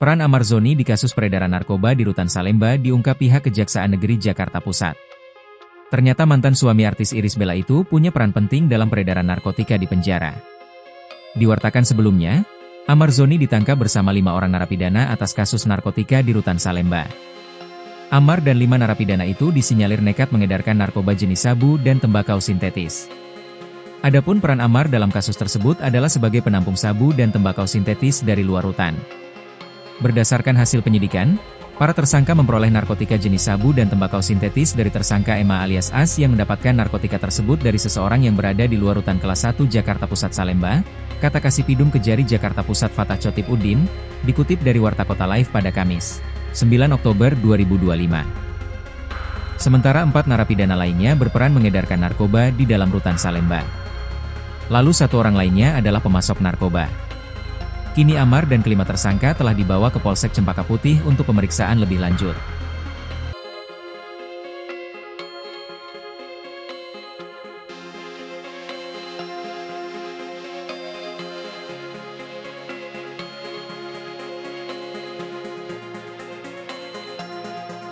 Peran Amar Zoni di kasus peredaran narkoba di Rutan Salemba diungkap pihak Kejaksaan Negeri Jakarta Pusat. Ternyata mantan suami artis Irish Bella itu punya peran penting dalam peredaran narkotika di penjara. Diwartakan sebelumnya, Amar Zoni ditangkap bersama 5 orang narapidana atas kasus narkotika di Rutan Salemba. Amar dan 5 narapidana itu disinyalir nekat mengedarkan narkoba jenis sabu dan tembakau sintetis. Adapun peran Amar dalam kasus tersebut adalah sebagai penampung sabu dan tembakau sintetis dari luar rutan. Berdasarkan hasil penyidikan, para tersangka memperoleh narkotika jenis sabu dan tembakau sintetis dari tersangka Emma alias As yang mendapatkan narkotika tersebut dari seseorang yang berada di luar rutan kelas 1 Jakarta Pusat Salemba, kata Kasipidum Kejari Jakarta Pusat Fatah Chotip Udin, dikutip dari Warta Kota Live pada Kamis, 9 Oktober 2025. Sementara 4 narapidana lainnya berperan mengedarkan narkoba di dalam rutan Salemba. Lalu 1 orang lainnya adalah pemasok narkoba. Kini Amar dan kelima tersangka telah dibawa ke Polsek Cempaka Putih untuk pemeriksaan lebih lanjut.